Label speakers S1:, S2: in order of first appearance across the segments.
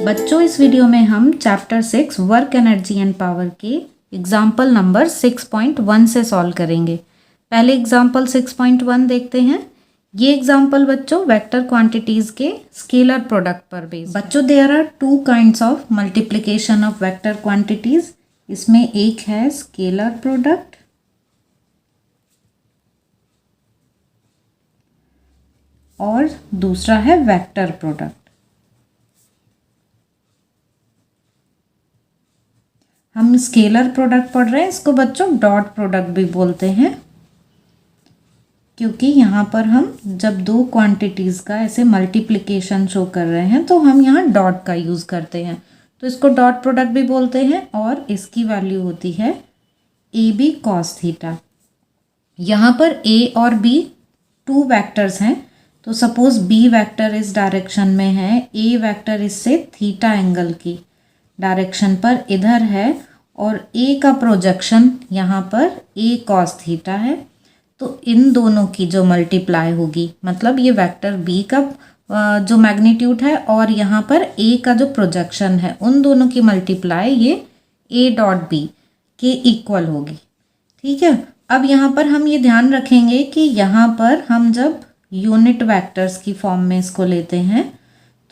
S1: बच्चों, इस वीडियो में हम chapter 6 work energy and power के एग्जाम्पल नंबर 6.1 से सॉल्व करेंगे। पहले एग्जाम्पल 6.1 देखते हैं। ये एग्जाम्पल बच्चों वेक्टर क्वांटिटीज के स्केलर प्रोडक्ट पर बेस्ड। बच्चों, there are two kinds of multiplication of vector quantities. इसमें एक है स्केलर प्रोडक्ट और दूसरा है वेक्टर प्रोडक्ट। हम स्केलर प्रोडक्ट पढ़ रहे हैं, इसको बच्चों डॉट प्रोडक्ट भी बोलते हैं, क्योंकि यहाँ पर हम जब दो क्वांटिटीज़ का ऐसे मल्टीप्लिकेशन शो कर रहे हैं तो हम यहाँ डॉट का यूज़ करते हैं, तो इसको डॉट प्रोडक्ट भी बोलते हैं। और इसकी वैल्यू होती है ए बी कॉस थीटा। यहाँ पर ए और बी टू वेक्टर्स हैं, तो सपोज बी वेक्टर इस डायरेक्शन में है, ए वेक्टर इससे थीटा एंगल की डायरेक्शन पर इधर है, और ए का प्रोजेक्शन यहाँ पर ए कॉस थीटा है। तो इन दोनों की जो मल्टीप्लाई होगी, मतलब ये वेक्टर बी का जो मैग्नीट्यूड है और यहाँ पर ए का जो प्रोजेक्शन है, उन दोनों की मल्टीप्लाई ये ए डॉट बी के इक्वल होगी। ठीक है। अब यहाँ पर हम ये ध्यान रखेंगे कि यहाँ पर हम जब यूनिट वेक्टर्स की फॉर्म में इसको लेते हैं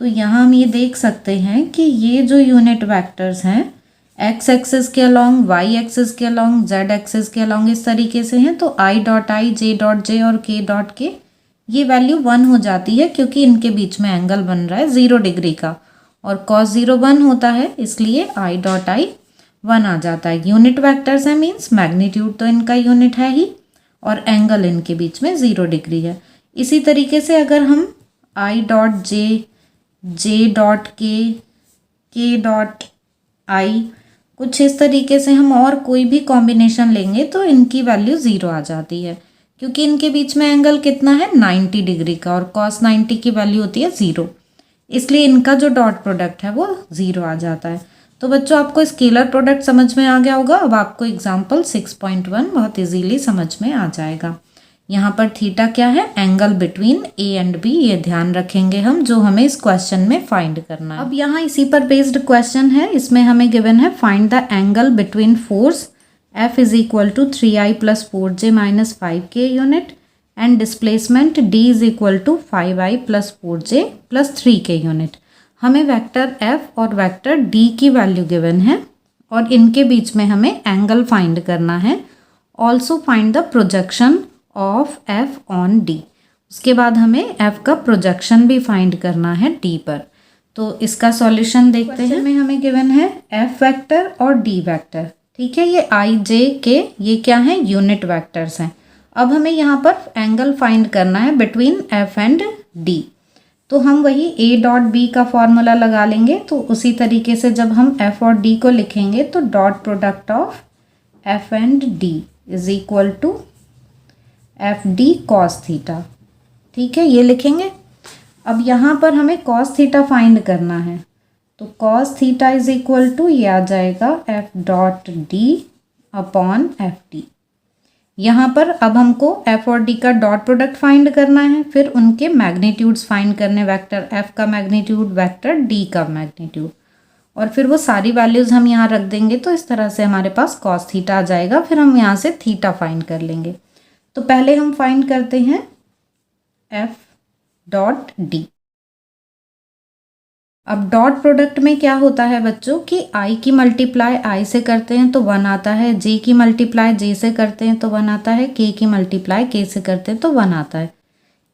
S1: तो यहाँ हम ये देख सकते हैं कि ये जो यूनिट वेक्टर्स हैं एक्स एक्सिस के अलॉन्ग, वाई एक्सिस के अलॉन्ग, जेड एक्सिस के अलॉन्ग इस तरीके से हैं। तो I dot I, J dot J और के डॉट के ये वैल्यू 1 हो जाती है, क्योंकि इनके बीच में एंगल बन रहा है 0 डिग्री का, और cos 0 1 होता है, इसलिए आई डॉट आई 1 आ जाता है। यूनिट वेक्टर्स है, मीन्स मैग्नीट्यूड तो इनका यूनिट है ही, और एंगल इनके बीच में 0 डिग्री है। इसी तरीके से अगर हम I dot J, J dot के डॉट आई, कुछ इस तरीके से हम और कोई भी कॉम्बिनेशन लेंगे तो इनकी वैल्यू 0 आ जाती है, क्योंकि इनके बीच में एंगल कितना है 90 डिग्री का, और cos 90 की वैल्यू होती है 0, इसलिए इनका जो डॉट प्रोडक्ट है वो 0 आ जाता है। तो बच्चों, आपको स्केलर प्रोडक्ट समझ में आ गया होगा। अब आपको एग्जाम्पल 6.1 बहुत इजीली समझ में आ जाएगा। यहाँ पर थीटा क्या है? Angle between A and B, ये ध्यान रखेंगे हम, जो हमें इस क्वेश्चन में फाइंड करना है। अब यहाँ इसी पर बेस्ड क्वेश्चन है, इसमें हमें गिवन है find the angle between force F is equal to 3i plus 4j minus 5k unit and displacement D is equal to 5i plus 4j plus 3k unit. हमें वेक्टर F और vector D की value given है और इनके बीच में हमें angle find करना है। Also find the projection of F on D। उसके बाद हमें F का प्रोजेक्शन भी फाइंड करना है D पर। तो इसका सॉल्यूशन देखते हैं। में हमें गिवन है F वेक्टर और D वेक्टर। ठीक है, ये I J K ये क्या है? यूनिट वेक्टर्स हैं। अब हमें यहाँ पर एंगल फाइंड करना है बिटवीन F एंड D। तो हम वही A डॉट B का फॉर्मूला लगा लेंगे। तो उसी तरीके से जब हम F और D को लिखेंगे तो dot product of F and D is equal to F D cos theta. ठीक है, ये लिखेंगे। अब यहाँ पर हमें कॉस थीटा फाइंड करना है, तो cos theta is equal to ये आ जाएगा F dot D upon F D. यहाँ पर अब हमको एफ और डी का डॉट प्रोडक्ट फाइंड करना है, फिर उनके मैग्नीट्यूड्स फाइंड करने, वेक्टर एफ का मैग्नीट्यूड, वेक्टर डी का मैग्नीट्यूड, और फिर वो सारी वैल्यूज़ हम यहाँ रख देंगे। तो इस तरह से हमारे पास कॉस थीटा आ जाएगा। फिर हम यहाँ से थीटा फाइंड कर लेंगे। तो पहले हम फाइंड करते हैं F डॉट D। अब डॉट प्रोडक्ट में क्या होता है बच्चों कि I की मल्टीप्लाई I से करते हैं तो 1 आता है, J की मल्टीप्लाई J से करते हैं तो 1 आता है, K की मल्टीप्लाई K से करते हैं तो 1 आता है।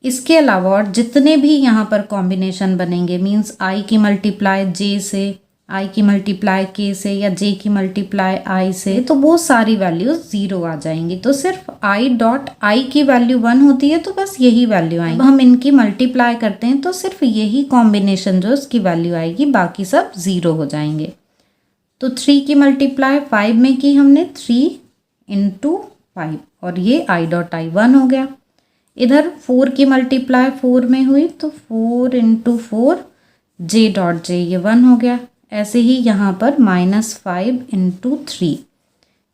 S1: इसके अलावा और जितने भी यहाँ पर कॉम्बिनेशन बनेंगे, मीन्स I की मल्टीप्लाई J से, I की मल्टीप्लाई K से, या J की मल्टीप्लाई I से, तो वो सारी वैल्यूज 0 आ जाएंगी। तो सिर्फ I डॉट I की वैल्यू 1 होती है, तो बस यही वैल्यू आएगी। अब हम इनकी मल्टीप्लाई करते हैं तो सिर्फ यही कॉम्बिनेशन जो उसकी वैल्यू आएगी, बाकी सब 0 हो जाएंगे। तो 3 की मल्टीप्लाई 5 में की हमने, 3 इंटू 5, और ये I डॉट I 1 हो गया। इधर 4 की मल्टीप्लाई 4 में हुई तो 4 इंटू 4 J डॉट J ये 1 हो गया। ऐसे ही यहाँ पर -5 इंटू 3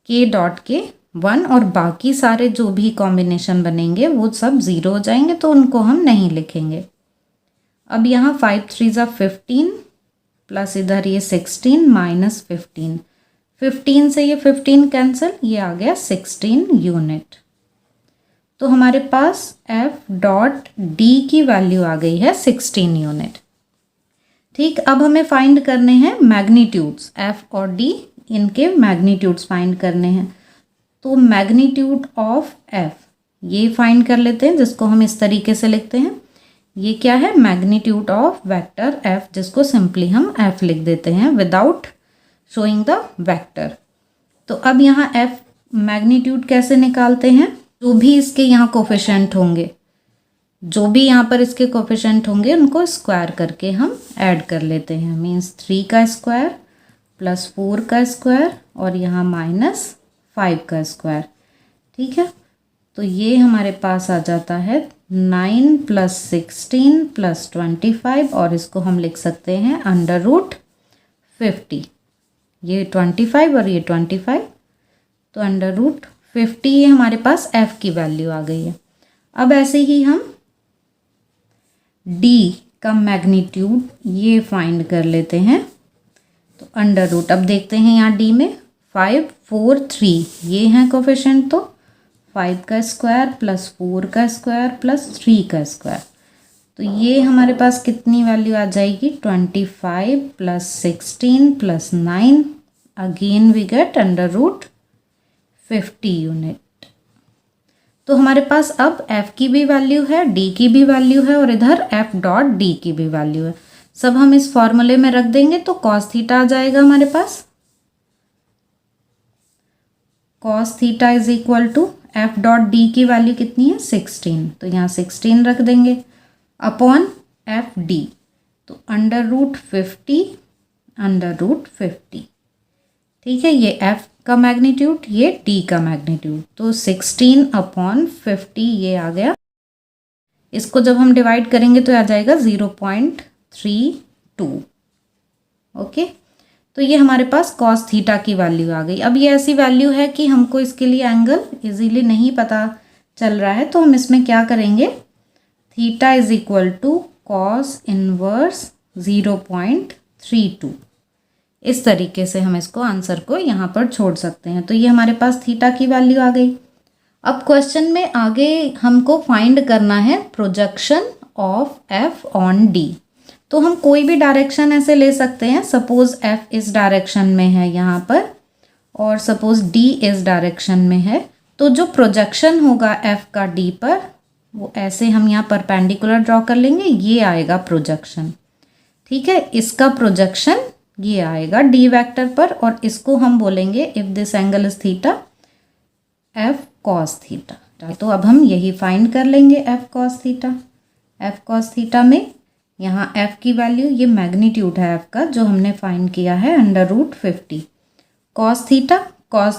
S1: K डॉट के 1, और बाकी सारे जो भी कॉम्बिनेशन बनेंगे वो सब 0 हो जाएंगे, तो उनको हम नहीं लिखेंगे। अब यहाँ 5 3 ज़ा 15 प्लस इधर ये 16 माइनस 15, 15 से ये 15 कैंसिल, ये आ गया 16 यूनिट। तो हमारे पास एफ डॉट डी की वैल्यू आ गई है 16 यूनिट। ठीक, अब हमें फाइंड करने हैं मैग्नीट्यूड्स, एफ और डी इनके मैग्नीट्यूड्स फाइंड करने हैं। तो मैग्नीट्यूड ऑफ एफ ये फाइंड कर लेते हैं, जिसको हम इस तरीके से लिखते हैं। ये क्या है, मैग्नीट्यूड ऑफ वेक्टर एफ, जिसको सिंपली हम एफ लिख देते हैं विदाउट शोइंग द वेक्टर। तो अब यहाँ एफ मैग्नीट्यूड कैसे निकालते हैं, जो भी इसके यहाँ कोफिशिएंट होंगे, जो भी यहाँ पर इसके कोफिशिएंट होंगे उनको स्क्वायर करके हम ऐड कर लेते हैं। मीन्स 3 का स्क्वायर प्लस 4 का स्क्वायर और यहाँ माइनस 5 का स्क्वायर। ठीक है, तो ये हमारे पास आ जाता है 9 प्लस 16 प्लस 25 और इसको हम लिख सकते हैं अंडर रूट 50। ये 25 और ये 25, तो अंडर रूट 50 ये हमारे पास एफ की वैल्यू आ गई है। अब ऐसे ही हम डी का मैग्नीट्यूड ये फाइंड कर लेते हैं। तो अंडर रूट, अब देखते हैं यहाँ डी में 5 4 3 ये हैं कोफिशिएंट, तो 5 का स्क्वायर प्लस 4 का स्क्वायर प्लस 3 का स्क्वायर, तो ये हमारे पास कितनी वैल्यू आ जाएगी, 25 plus 16 plus 9, again we get under root 50 unit. तो हमारे पास अब f की भी वैल्यू है, d की भी वैल्यू है और इधर f डॉट d की भी वैल्यू है। सब हम इस फॉर्मूले में रख देंगे तो cos थीटा आ जाएगा हमारे पास। cos theta is equal to f dot d की वैल्यू कितनी है, 16, तो यहाँ 16 रख देंगे अपॉन एफ डी, तो अंडर रूट 50 अंडर रूट 50। ठीक है, ये f का मैग्नीट्यूड, ये d का मैग्नीट्यूड, तो 16 अपॉन 50 ये आ गया। इसको जब हम डिवाइड करेंगे तो आ जाएगा 0.32। ओके, तो ये हमारे पास cos थीटा की वैल्यू आ गई। अब ये ऐसी वैल्यू है कि हमको इसके लिए एंगल इजीली नहीं पता चल रहा है, तो हम इसमें क्या करेंगे, theta is equal to cos inverse 0.32, इस तरीके से हम इसको आंसर को यहाँ पर छोड़ सकते हैं। तो ये हमारे पास थीटा की वैल्यू आ गई। अब क्वेश्चन में आगे हमको फाइंड करना है projection of F on D. तो हम कोई भी डायरेक्शन ऐसे ले सकते हैं, सपोज एफ इस डायरेक्शन में है यहाँ पर और सपोज डी इस डायरेक्शन में है, तो जो प्रोजेक्शन होगा एफ का डी पर वो ऐसे हम यहाँ परपेंडिकुलर ड्रॉ कर लेंगे, ये आएगा प्रोजेक्शन। ठीक है, इसका प्रोजेक्शन ये आएगा डी वेक्टर पर और इसको हम बोलेंगे if this angle is theta F cos theta. तो अब हम यही फाइंड कर लेंगे F cos theta. F cos theta में यहाँ एफ की वैल्यू, ये मैग्नीट्यूड है एफ का जो हमने फाइंड किया है अंडर रूट 50। कॉस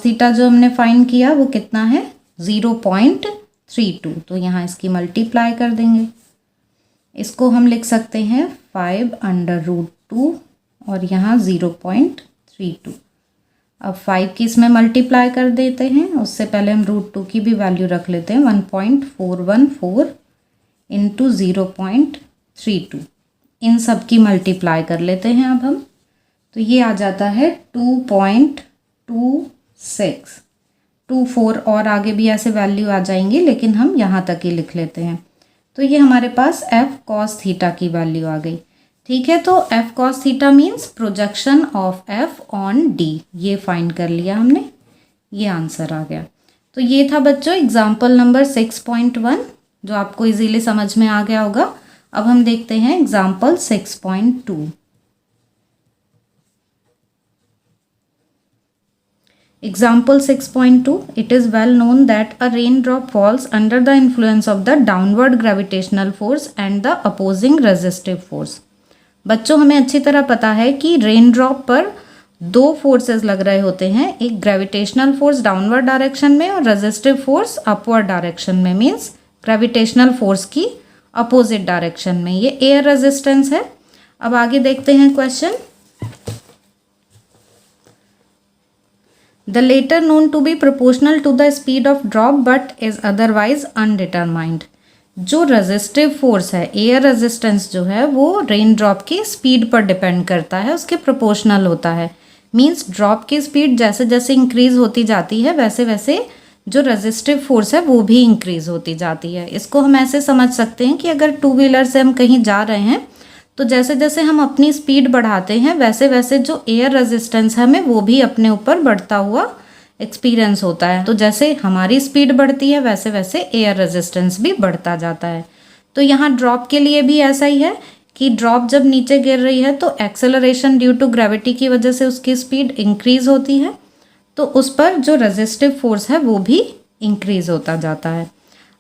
S1: थीटा जो हमने फाइंड किया वो कितना है, 0.32, तो यहाँ इसकी मल्टीप्लाई कर देंगे। इसको हम लिख सकते हैं 5 अंडर रूट 2 और यहाँ 0.32। अब 5 की इसमें मल्टीप्लाई कर देते हैं, उससे पहले हम रूट 2 की भी वैल्यू रख लेते हैं, 1.414 इंटू 0.32, इन सब की मल्टीप्लाई कर लेते हैं अब हम। तो ये आ जाता है 2.26, 24 और आगे भी ऐसे वैल्यू आ जाएंगी, लेकिन हम यहाँ तक ही लिख लेते हैं। तो ये हमारे पास एफ कॉस थीटा की वैल्यू आ गई। ठीक है, तो F cos theta means projection of F on D, ये फाइंड कर लिया हमने, ये आंसर आ गया। तो ये था बच्चों एग्जाम्पल नंबर 6.1 जो आपको इजीली समझ में आ गया होगा। अब हम देखते हैं example 6.2। Example 6.2, it is well known that a raindrop falls under the influence of the downward gravitational force and the opposing resistive force। बच्चों हमें अच्छी तरह पता है कि रेन ड्रॉप पर दो फोर्सेस लग रहे होते हैं, एक ग्रेविटेशनल फोर्स डाउनवर्ड डायरेक्शन में और रेजिस्टिव फोर्स अपवर्ड डायरेक्शन में, मीन्स ग्रेविटेशनल फोर्स की अपोजिट डायरेक्शन में। ये एयर रेजिस्टेंस है। अब आगे देखते हैं question. The latter known to be proportional to the speed of drop but is otherwise undetermined। जो रेजिस्टिव फोर्स है, एयर रेजिस्टेंस जो है वो रेन ड्रॉप की स्पीड पर डिपेंड करता है, उसके प्रोपोर्शनल होता है। मींस ड्रॉप की स्पीड जैसे जैसे इंक्रीज होती जाती है वैसे वैसे जो रेजिस्टिव फोर्स है वो भी इंक्रीज होती जाती है। इसको हम ऐसे समझ सकते हैं कि अगर टू व्हीलर से हम कहीं जा रहे हैं तो जैसे जैसे हम अपनी स्पीड बढ़ाते हैं वैसे वैसे जो एयर रेजिस्टेंस है हमें वो भी अपने ऊपर बढ़ता हुआ एक्सपीरियंस होता है। तो जैसे हमारी स्पीड बढ़ती है वैसे वैसे एयर रेजिस्टेंस भी बढ़ता जाता है। तो यहाँ ड्रॉप के लिए भी ऐसा ही है कि ड्रॉप जब नीचे गिर रही है तो एक्सेलरेशन ड्यू टू ग्रेविटी की वजह से उसकी स्पीड इंक्रीज होती है, तो उस पर जो रेजिस्टिव फोर्स है वो भी इंक्रीज होता जाता है।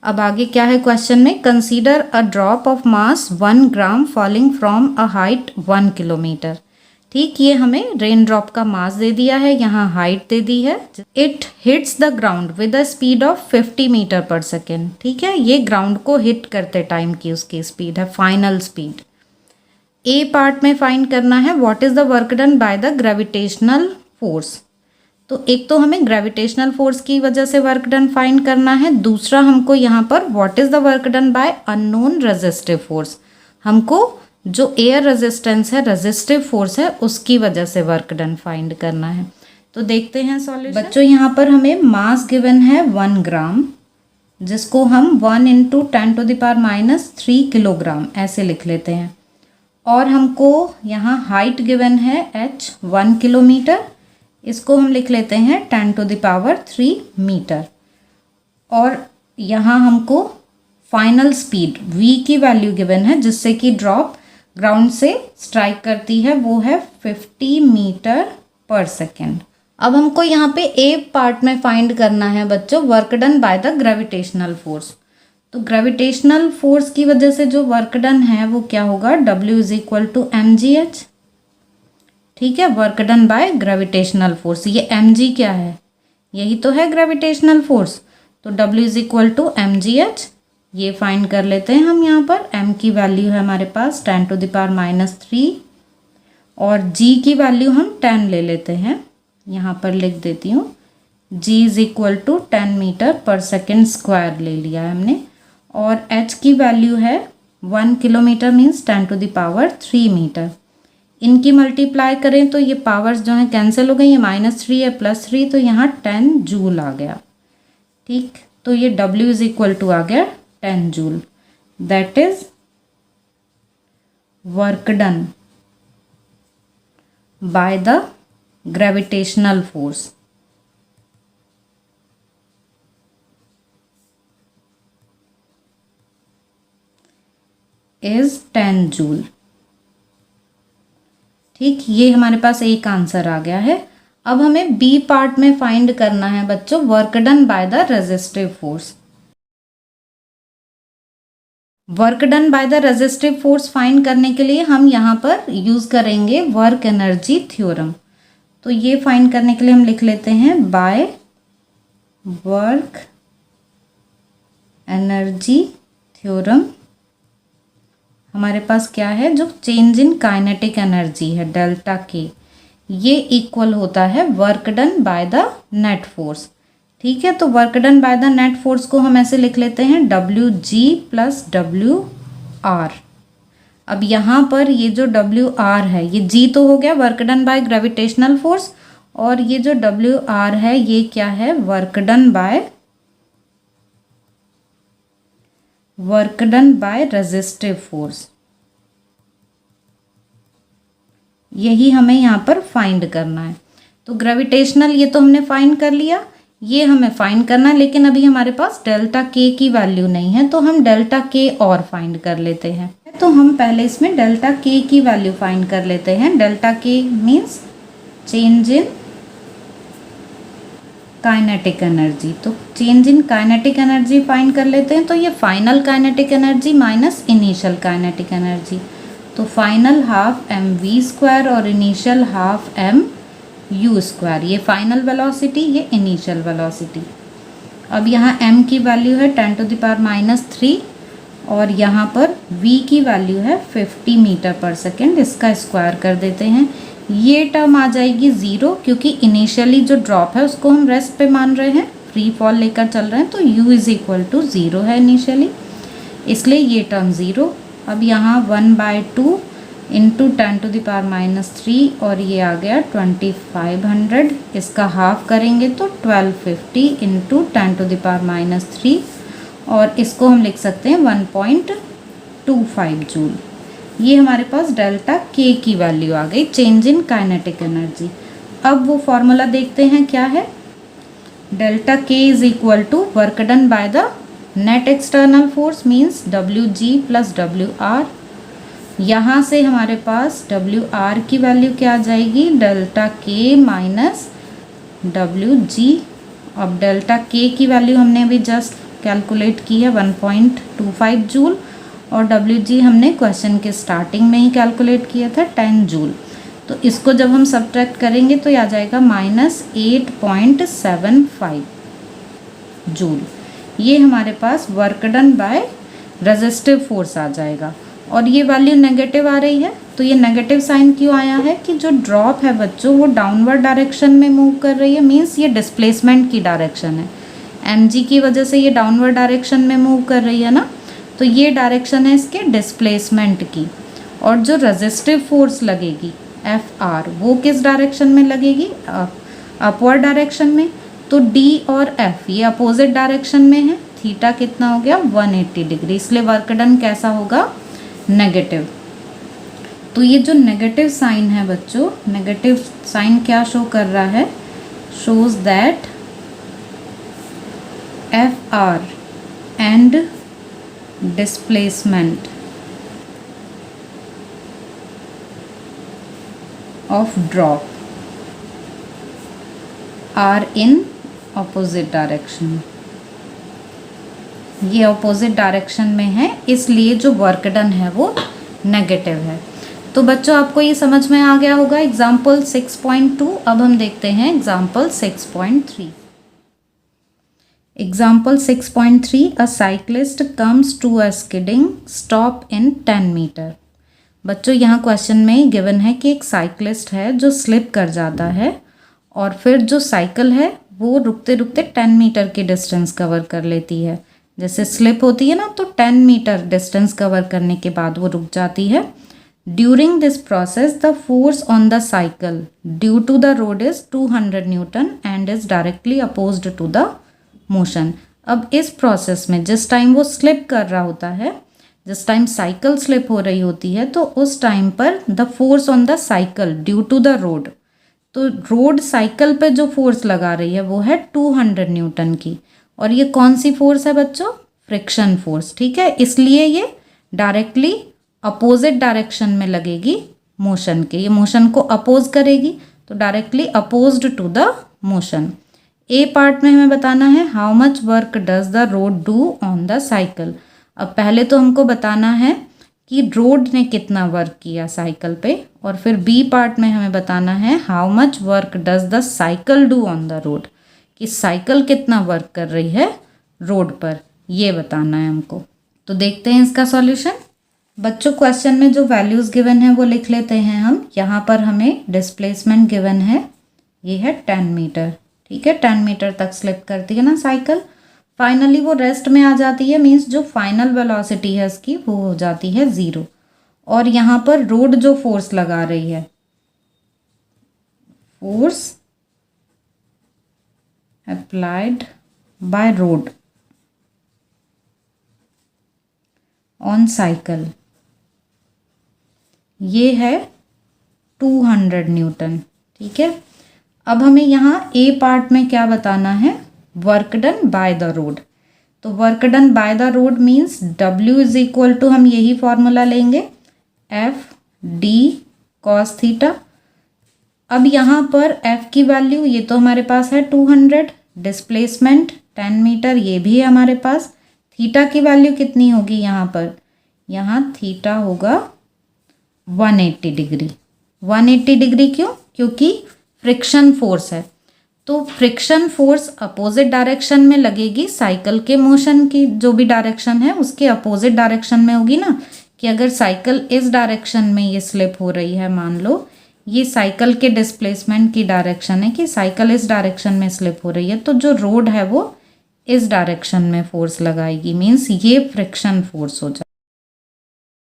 S1: अब आगे क्या है क्वेश्चन में, consider a drop of mass 1 gram falling from a height 1 kilometre. ठीक, ये हमें रेन ड्रॉप का मास दे दिया है, यहाँ हाइट दे दी है। It hits the ground with a speed of 50 metre per second. ठीक है, ये ग्राउंड को हिट करते टाइम की उसकी स्पीड है, फाइनल स्पीड। ए पार्ट में फाइंड करना है what is the work done by the gravitational force. तो एक तो हमें ग्रेविटेशनल फोर्स की वजह से वर्क डन फाइंड करना है, दूसरा हमको यहाँ पर what is the work done bye unknown resistive force. हमको जो एयर रेजिस्टेंस है, रेजिस्टिव फोर्स है, उसकी वजह से वर्क डन फाइंड करना है। तो देखते हैं सॉल्यूशन। बच्चों यहाँ पर हमें मास गिवन है 1 ग्राम, जिसको हम 1 इंटू 10⁻³ किलोग्राम ऐसे लिख लेते हैं। और हमको यहाँ हाइट गिवन है h 1 किलोमीटर, इसको हम लिख लेते हैं 10⁻³ मीटर। और यहाँ हमको फाइनल स्पीड v की वैल्यू गिवन है जिससे कि ड्रॉप ग्राउंड से स्ट्राइक करती है, वो है 50 मीटर पर सेकेंड। अब हमको यहाँ पे ए पार्ट में फाइंड करना है बच्चों work done by the gravitational force. तो ग्रेविटेशनल फोर्स की वजह से जो वर्क डन है वो क्या होगा, W = mgh। ठीक है, work done by gravitational force, ये mg क्या है, यही तो है ग्रेविटेशनल फोर्स। तो W = mgh, ये फाइंड कर लेते हैं हम। यहाँ पर m की वैल्यू है हमारे पास 10⁻³ और g की वैल्यू हम 10 ले लेते हैं, यहाँ पर लिख देती हूँ। g = 10 metre per second square ले लिया है हमने। और h की वैल्यू है 1 किलोमीटर मीन्स 10⁻³ मीटर। इनकी मल्टीप्लाई करें तो ये पावर्स जो हैं कैंसिल हो गई, ये -3 है +3, तो यहाँ 10 जूल आ गया। ठीक, तो ये W = आ गया 10 joule. That is work done by the gravitational force. Is 10 joule. ठीक, ये हमारे पास एक आंसर आ गया है। अब हमें बी पार्ट में फाइंड करना है बच्चों work done by the resistive force. Work done by the resistive force find करने के लिए हम यहाँ पर यूज करेंगे वर्क एनर्जी थ्योरम। तो ये फाइंड करने के लिए हम लिख लेते हैं बाय वर्क एनर्जी थ्योरम। हमारे पास क्या है, जो चेंज इन काइनेटिक एनर्जी है डेल्टा के, ये इक्वल होता है work done by the net force. ठीक है, तो work done by the net force को हम ऐसे लिख लेते हैं WG + WR। अब यहाँ पर ये जो WR है, ये G तो हो गया work done by gravitational force, और ये जो WR है ये क्या है, work done by resistive force. यही हमें यहाँ पर फाइंड करना है। तो ग्रेविटेशनल ये तो हमने फाइंड कर लिया, ये हमें फाइंड करना है, लेकिन अभी हमारे पास डेल्टा के की वैल्यू नहीं है, तो हम डेल्टा के और फाइंड कर लेते हैं। तो हम पहले इसमें डेल्टा के की वैल्यू फाइंड कर लेते हैं। डेल्टा के means change in kinetic energy. तो change in kinetic energy find कर लेते हैं। तो ये final kinetic energy minus initial kinetic energy, तो फाइनल ½ mv² और इनिशियल ½ mu²। ये फाइनल वेलोसिटी, ये इनिशियल वेलोसिटी। अब यहाँ m की वैल्यू है 10⁻³ और यहाँ पर v की वैल्यू है 50 मीटर पर सेकेंड। इसका स्क्वायर कर देते हैं, ये टर्म आ जाएगी 0, क्योंकि इनिशियली जो ड्रॉप है उसको हम रेस्ट पे मान रहे हैं, फ्री फॉल लेकर चल रहे हैं, तो u = 0 है इनिशियली। इसलिए ये टर्म 0। अब यहाँ 1/2 इंटू 10⁻³ और ये आ गया 2500। इसका हाफ करेंगे तो 1250 इंटू 10⁻³ और इसको हम लिख सकते हैं 1.25 जूल। ये हमारे पास डेल्टा के की वैल्यू आ गई, चेंज इन काइनेटिक एनर्जी। अब वो फॉर्मूला देखते हैं क्या है। Delta K is equal to work done by the net external force means WG plus WR। यहाँ से हमारे पास WR की वैल्यू क्या आ जाएगी, डेल्टा के माइनस WG। अब डेल्टा के की वैल्यू हमने अभी जस्ट कैलकुलेट की है 1.25 जूल और WG हमने क्वेश्चन के स्टार्टिंग में ही कैलकुलेट किया था 10 जूल। तो इसको जब हम सब्ट्रैक्ट करेंगे तो आ जाएगा -8.75 जूल। ये हमारे पास work done by resistive force आ जाएगा और ये वैल्यू नेगेटिव आ रही है। तो ये नेगेटिव साइन क्यों आया है कि जो ड्रॉप है बच्चों वो डाउनवर्ड डायरेक्शन में मूव कर रही है, मीन्स ये डिस्प्लेसमेंट की डायरेक्शन है। mg की वजह से ये डाउनवर्ड डायरेक्शन में मूव कर रही है ना, तो ये डायरेक्शन है इसके डिस्प्लेसमेंट की। और जो रेजिस्टिव फोर्स लगेगी Fr वो किस डायरेक्शन में लगेगी, अपवर्ड डायरेक्शन में। तो D और F ये अपोजिट डायरेक्शन में है। थीटा कितना हो गया 180 डिग्री, इसलिए वर्क डन कैसा होगा, नेगेटिव। तो ये जो नेगेटिव साइन है बच्चों, नेगेटिव साइन क्या शो कर रहा है, shows that Fr and displacement of drop are in opposite direction। ये ऑपोजिट डायरेक्शन में है, इसलिए जो वर्क डन है वो नेगेटिव है। तो बच्चों आपको ये समझ में आ गया होगा एग्जाम्पल 6.2। अब हम देखते हैं example 6.3। Example 6.3 a cyclist comes to a skidding stop in 10 metre. बच्चों यहाँ क्वेश्चन में गिवन है कि एक साइक्लिस्ट है जो स्लिप कर जाता है और फिर जो साइकिल है वो रुकते रुकते 10 मीटर की डिस्टेंस कवर कर लेती है। जैसे स्लिप होती है ना, तो 10 मीटर डिस्टेंस कवर करने के बाद वो रुक जाती है। During this process the force on the cycle due to the road is 200 newton and is directly opposed to the motion. अब इस प्रोसेस में जिस टाइम वो स्लिप कर रहा होता है, जिस टाइम साइकिल स्लिप हो रही होती है, तो उस टाइम पर the force on the cycle due to the road, तो रोड साइकिल पे जो फोर्स लगा रही है वो है 200 न्यूटन की। और ये कौन सी फोर्स है बच्चों, फ्रिक्शन फोर्स। ठीक है, इसलिए ये डायरेक्टली अपोजिट डायरेक्शन में लगेगी मोशन के, ये मोशन को अपोज करेगी, तो directly opposed to the motion. A part में हमें बताना है how much work does the road do on the cycle. अब पहले तो हमको बताना है कि रोड ने कितना वर्क किया साइकिल पे, और फिर बी पार्ट में हमें बताना है how much work does the cycle do on the road, कि साइकिल कितना वर्क कर रही है रोड पर, ये बताना है हमको। तो देखते हैं इसका सॉल्यूशन। बच्चों क्वेश्चन में जो वैल्यूज़ गिवन है वो लिख लेते हैं हम। यहाँ पर हमें डिस्प्लेसमेंट गिवन है, ये है 10 मीटर। ठीक है, 10 मीटर तक स्लिप करती है ना साइकिल। फाइनली वो रेस्ट में आ जाती है, मीन्स जो फाइनल वेलोसिटी है इसकी वो हो जाती है 0। और यहाँ पर रोड जो फोर्स लगा रही है, force applied by road on cycle, ये है 200 न्यूटन। ठीक है, अब हमें यहाँ ए पार्ट में क्या बताना है, work done by the road. तो work done by the road means W is equal to, हम यही फॉर्मूला लेंगे, FD cos थीटा। अब यहाँ पर F की वैल्यू ये तो हमारे पास है 200, डिस्प्लेसमेंट 10 मीटर ये भी है हमारे पास। थीटा की वैल्यू कितनी होगी यहाँ पर, यहाँ थीटा होगा 180 डिग्री। 180 डिग्री क्यों, क्योंकि फ्रिक्शन फोर्स है, तो फ्रिक्शन फोर्स अपोजिट डायरेक्शन में लगेगी साइकिल के मोशन की, जो भी डायरेक्शन है उसके अपोजिट डायरेक्शन में होगी ना। कि अगर साइकिल इस डायरेक्शन में ये स्लिप हो रही है, मान लो ये साइकिल के डिस्प्लेसमेंट की डायरेक्शन है कि साइकिल इस डायरेक्शन में स्लिप हो रही है, तो जो रोड है वो इस डायरेक्शन में फोर्स लगाएगी, मीन्स ये फ्रिक्शन फोर्स हो जाए।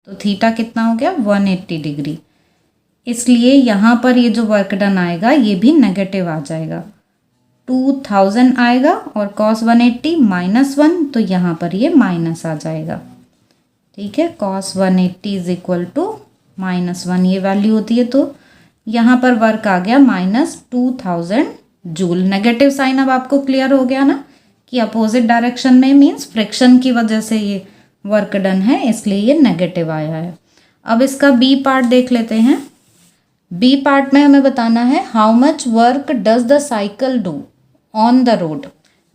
S1: तो थीटा कितना हो गया 180 डिग्री। इसलिए यहाँ पर ये जो वर्क डन आएगा ये भी नेगेटिव आ जाएगा, 2000 आएगा और कॉस 180 -1, तो यहाँ पर ये माइनस आ जाएगा। ठीक है, कॉस 180 इज इक्वल टू -1 ये वैल्यू होती है। तो यहाँ पर वर्क आ गया -2000 जूल। नेगेटिव साइन अब आपको क्लियर हो गया ना कि अपोजिट डायरेक्शन में मीन्स फ्रिक्शन की वजह से ये वर्क डन है, इसलिए ये नेगेटिव आया है। अब इसका बी पार्ट देख लेते हैं। बी पार्ट में हमें बताना है how much work does the cycle do on the road.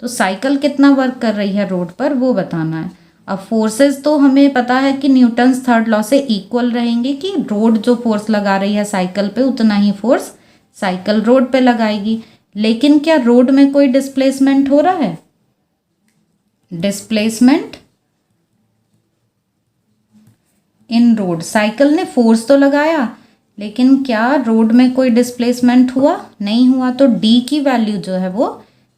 S1: तो साइकिल कितना वर्क कर रही है रोड पर वो बताना है। अब फोर्सेस तो हमें पता है कि न्यूटन्स थर्ड लॉ से इक्वल रहेंगे कि रोड जो फोर्स लगा रही है साइकिल पे उतना ही फोर्स साइकिल रोड पे लगाएगी। लेकिन क्या रोड में कोई डिस्प्लेसमेंट हो रहा है? डिस्प्लेसमेंट इन रोड, साइकिल ने फोर्स तो लगाया लेकिन क्या रोड में कोई डिस्प्लेसमेंट हुआ? नहीं हुआ। तो डी की वैल्यू जो है वो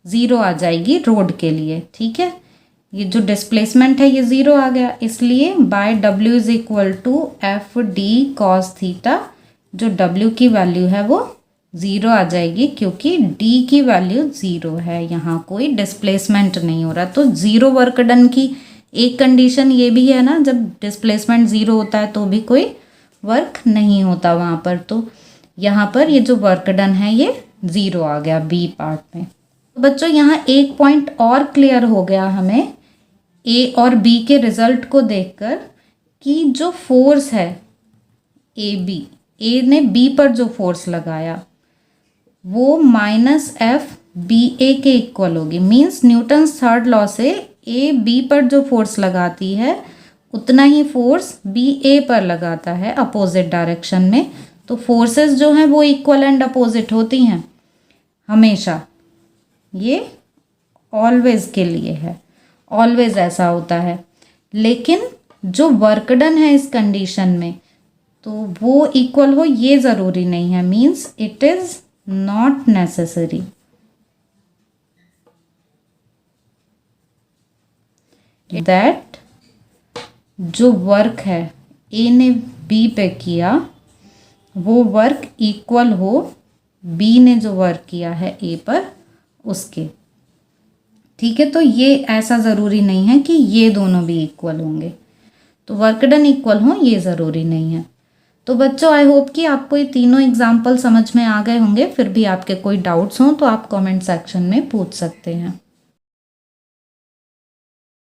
S1: 0 आ जाएगी रोड के लिए। ठीक है, ये जो डिस्प्लेसमेंट है ये 0 आ गया, इसलिए by W is equal to F D cos theta, जो डब्ल्यू की वैल्यू है वो 0 आ जाएगी क्योंकि डी की वैल्यू 0 है, यहाँ कोई डिस्प्लेसमेंट नहीं हो रहा। तो 0 वर्क डन की एक कंडीशन ये भी है ना, जब डिस्प्लेसमेंट 0 होता है तो भी कोई वर्क नहीं होता वहाँ पर। तो यहाँ पर ये जो वर्क डन है ये 0 आ गया बी पार्ट में। तो बच्चों यहाँ एक पॉइंट और क्लियर हो गया हमें ए और बी के रिजल्ट को देखकर कि जो फोर्स है ए ने बी पर जो फोर्स लगाया वो -F BA के इक्वल होगी। मीन्स न्यूटन्स थर्ड लॉ से ए बी पर जो फोर्स लगाती है उतना ही फोर्स बी ए पर लगाता है अपोजिट डायरेक्शन में। तो फोर्सेस जो हैं वो इक्वल एंड अपोजिट होती हैं हमेशा, ये ऑलवेज के लिए है, ऑलवेज ऐसा होता है। लेकिन जो वर्क डन है इस कंडीशन में तो वो इक्वल हो ये ज़रूरी नहीं है, means it is not necessary. That जो वर्क है ए ने बी पे किया वो वर्क इक्वल हो बी ने जो वर्क किया है ए पर उसके। ठीक है, तो ये ऐसा ज़रूरी नहीं है कि ये दोनों भी इक्वल होंगे, तो वर्क डन इक्वल हो ये ज़रूरी नहीं है। तो बच्चों आई होप कि आपको ये तीनों एग्जाम्पल समझ में आ गए होंगे। फिर भी आपके कोई डाउट्स हों तो आप कमेंट सेक्शन में पूछ सकते हैं।